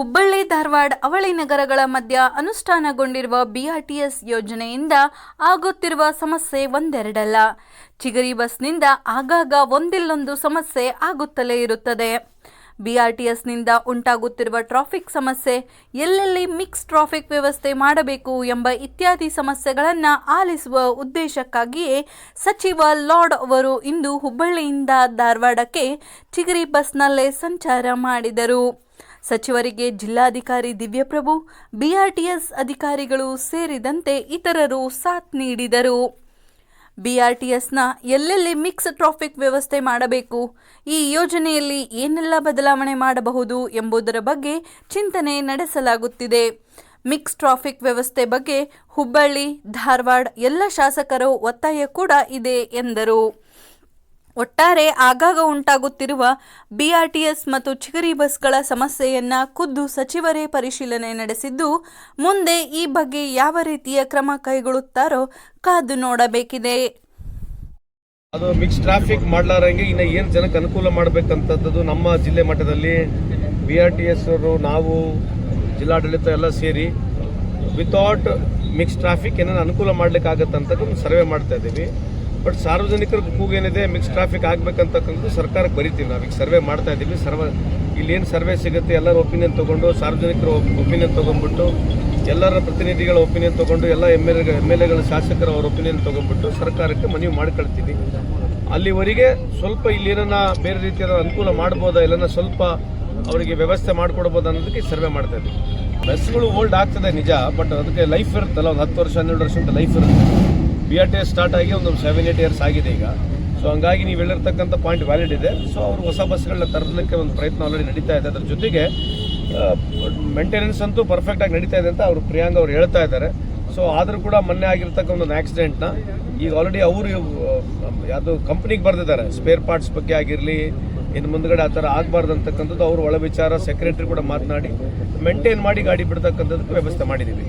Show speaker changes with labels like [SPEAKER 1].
[SPEAKER 1] ಹುಬ್ಬಳ್ಳಿ ಧಾರವಾಡ ಅವಳಿ ನಗರಗಳ ಮಧ್ಯ ಅನುಷ್ಠಾನಗೊಂಡಿರುವ ಬಿಆರ್ಟಿಎಸ್ ಯೋಜನೆಯಿಂದ ಆಗುತ್ತಿರುವ ಸಮಸ್ಯೆ ಒಂದೆರಡಲ್ಲ. ಚಿಗರಿ ಬಸ್ನಿಂದ ಆಗಾಗ ಒಂದಿಲ್ಲೊಂದು ಸಮಸ್ಯೆ ಆಗುತ್ತಲೇ ಇರುತ್ತದೆ. ಬಿಆರ್ಟಿಎಸ್ನಿಂದ ಉಂಟಾಗುತ್ತಿರುವ ಟ್ರಾಫಿಕ್ ಸಮಸ್ಯೆ, ಎಲ್ಲೆಲ್ಲಿ ಮಿಕ್ಸ್ ಟ್ರಾಫಿಕ್ ವ್ಯವಸ್ಥೆ ಮಾಡಬೇಕು ಎಂಬ ಇತ್ಯಾದಿ ಸಮಸ್ಯೆಗಳನ್ನು ಆಲಿಸುವ ಉದ್ದೇಶಕ್ಕಾಗಿಯೇ ಸಚಿವ ಲಾಡ್ ಅವರು ಇಂದು ಹುಬ್ಬಳ್ಳಿಯಿಂದ ಧಾರವಾಡಕ್ಕೆ ಚಿಗರಿ ಬಸ್ನಲ್ಲೇ ಸಂಚಾರ ಮಾಡಿದರು. ಸಚಿವರಿಗೆ ಜಿಲ್ಲಾಧಿಕಾರಿ ದಿವ್ಯಪ್ರಭು, ಬಿಆರ್ಟಿಎಸ್ ಅಧಿಕಾರಿಗಳು ಸೇರಿದಂತೆ ಇತರರು ಸಾಥ್ ನೀಡಿದರು. ಬಿಆರ್ಟಿಎಸ್ನ ಎಲ್ಲೆಲ್ಲಿ ಮಿಕ್ಸ್ ಟ್ರಾಫಿಕ್ ವ್ಯವಸ್ಥೆ ಮಾಡಬೇಕು, ಈ ಯೋಜನೆಯಲ್ಲಿ ಏನೆಲ್ಲ ಬದಲಾವಣೆ ಮಾಡಬಹುದು ಎಂಬುದರ ಬಗ್ಗೆ ಚಿಂತನೆ ನಡೆಸಲಾಗುತ್ತಿದೆ. ಮಿಕ್ಸ್ ಟ್ರಾಫಿಕ್ ವ್ಯವಸ್ಥೆ ಬಗ್ಗೆ ಹುಬ್ಬಳ್ಳಿ, ಧಾರವಾಡ ಎಲ್ಲ ಶಾಸಕರ ಒತ್ತಾಯ ಕೂಡ ಇದೆ ಎಂದರು. ಒಟ್ಟಾರೆ ಆಗಾಗ ಉಂಟಾಗುತ್ತಿರುವ ಬಿಆರ್ಟಿಎಸ್ ಮತ್ತು ಚಿಗರಿ ಬಸ್ಗಳ ಸಮಸ್ಯೆಯನ್ನು ಖುದ್ದು ಸಚಿವರೇ ಪರಿಶೀಲನೆ ನಡೆಸಿದ್ದು, ಮುಂದೆ ಈ ಬಗ್ಗೆ ಯಾವ ರೀತಿಯ ಕ್ರಮ ಕೈಗೊಳ್ಳುತ್ತಾರೋ ಕಾದು ನೋಡಬೇಕಿದೆ.
[SPEAKER 2] ಅದು ಮಿಕ್ಸ್ ಟ್ರಾಫಿಕ್ ಮಾಡಲಾರಂಗೆ ಇನ್ನು ಏನು ಜನಕ್ಕೆ ಅನುಕೂಲ ಮಾಡಬೇಕಂತದ್ದು ನಮ್ಮ ಜಿಲ್ಲೆ ಮಟ್ಟದಲ್ಲಿ ಬಿಆರ್ಟಿಎಸ್ ಅವರು, ನಾವು ಜಿಲ್ಲಾಡಳಿತ ಎಲ್ಲ ಸೇರಿ ವಿತೌಟ್ ಮಿಕ್ಸ್ ಟ್ರಾಫಿಕ್ ಏನಾದ್ರು ಅನುಕೂಲ ಮಾಡಲಿಕ್ಕಾಗತ್ತಂತ ಒಂದು ಸರ್ವೆ ಮಾಡ್ತಾ ಇದ್ದೀವಿ. ಬಟ್ ಸಾರ್ವಜನಿಕರ ಕೂಗೇನಿದೆ, ಮಿಕ್ಸ್ ಟ್ರಾಫಿಕ್ ಆಗಬೇಕಂತಕ್ಕಂಥದ್ದು ಸರ್ಕಾರಕ್ಕೆ ಬರಿತೀವಿ. ನಾವು ಈಗ ಸರ್ವೆ ಮಾಡ್ತಾ ಇದ್ದೀವಿ. ಇಲ್ಲೇನು ಸರ್ವೆ ಸಿಗುತ್ತೆ ಎಲ್ಲರ ಒಪಿನಿಯನ್ ತೊಗೊಂಡು, ಸಾರ್ವಜನಿಕರ ಒಪಿನಿಯನ್ ತೊಗೊಂಡ್ಬಿಟ್ಟು, ಎಲ್ಲರ ಪ್ರತಿನಿಧಿಗಳ ಒಪಿನಿಯನ್ ತೊಗೊಂಡು, ಎಲ್ಲ ಎಮ್ ಎಲ್ ಎಗಳ ಶಾಸಕರ ಅವ್ರ ಒಪಿನಿಯನ್ ತೊಗೊಂಡ್ಬಿಟ್ಟು ಸರ್ಕಾರಕ್ಕೆ ಮನವಿ ಮಾಡ್ಕೊಳ್ತೀವಿ. ಅಲ್ಲಿವರೆಗೆ ಸ್ವಲ್ಪ ಇಲ್ಲೇನ ಬೇರೆ ರೀತಿಯ ಅನುಕೂಲ ಮಾಡ್ಬೋದಾ, ಇಲ್ಲನ ಸ್ವಲ್ಪ ಅವರಿಗೆ ವ್ಯವಸ್ಥೆ ಮಾಡಿಕೊಡ್ಬೋದು ಅನ್ನೋದಕ್ಕೆ ಸರ್ವೆ ಮಾಡ್ತಾ ಇದ್ದೀವಿ. ಬಸ್ಗಳು ಓಲ್ಡ್ ಆಗ್ತದೆ ನಿಜ, ಬಟ್ ಅದಕ್ಕೆ ಲೈಫ್ ಇರುತ್ತಲ್ಲ, ಒಂದು 10 ವರ್ಷ 12 ವರ್ಷ ಅಂತ ಲೈಫ್ ಇರುತ್ತೆ. ಬಿಆರ್ಟಿಎಸ್ ಸ್ಟಾರ್ಟ್ ಆಗಿ ಒಂದು 7-8 ಇಯರ್ಸ್ ಆಗಿದೆ ಈಗ. ಸೊ ಹಂಗಾಗಿ ನೀವು ಹೇಳಿರ್ತಕ್ಕಂಥ ಪಾಯಿಂಟ್ ವ್ಯಾಲಿಡ್ ಇದೆ. ಸೊ ಅವರು ಹೊಸ ಬಸ್ಗಳನ್ನ ತರಲಿಕ್ಕೆ ಒಂದು ಪ್ರಯತ್ನ ಆಲ್ರೆಡಿ ನಡೀತಾ ಇದೆ. ಅದ್ರ ಜೊತೆಗೆ ಮೇಂಟೆನೆನ್ಸ್ ಅಂತೂ ಪರ್ಫೆಕ್ಟಾಗಿ ನಡೀತಾ ಇದೆ ಅಂತ ಅವರು ಪ್ರಿಯಾಂಕ್ ಅವ್ರು ಹೇಳ್ತಾ ಇದ್ದಾರೆ. ಸೊ ಆದರೂ ಕೂಡ ಮೊನ್ನೆ ಆಗಿರ್ತಕ್ಕಂಥ ಒಂದು ಆಕ್ಸಿಡೆಂಟ್ನ ಈಗ ಆಲ್ರೆಡಿ ಅವರು ಯಾವುದು ಕಂಪ್ನಿಗೆ ಬರೆದಿದ್ದಾರೆ, ಸ್ಪೇರ್ ಪಾರ್ಟ್ಸ್ ಬಗ್ಗೆ ಆಗಿರಲಿ, ಇನ್ನು ಮುಂದ್ಗಡೆ ಆ ಥರ ಆಗಬಾರ್ದು ಅಂತಕ್ಕಂಥದ್ದು ಅವರು ಒಳ ವಿಚಾರ ಸೆಕ್ರೆಟರಿ ಕೂಡ ಮಾತನಾಡಿ ಮೇಂಟೈನ್ ಮಾಡಿ ಗಾಡಿ ಬಿಡ್ತಕ್ಕಂಥದ್ದಕ್ಕೆ ವ್ಯವಸ್ಥೆ ಮಾಡಿದ್ದೀವಿ.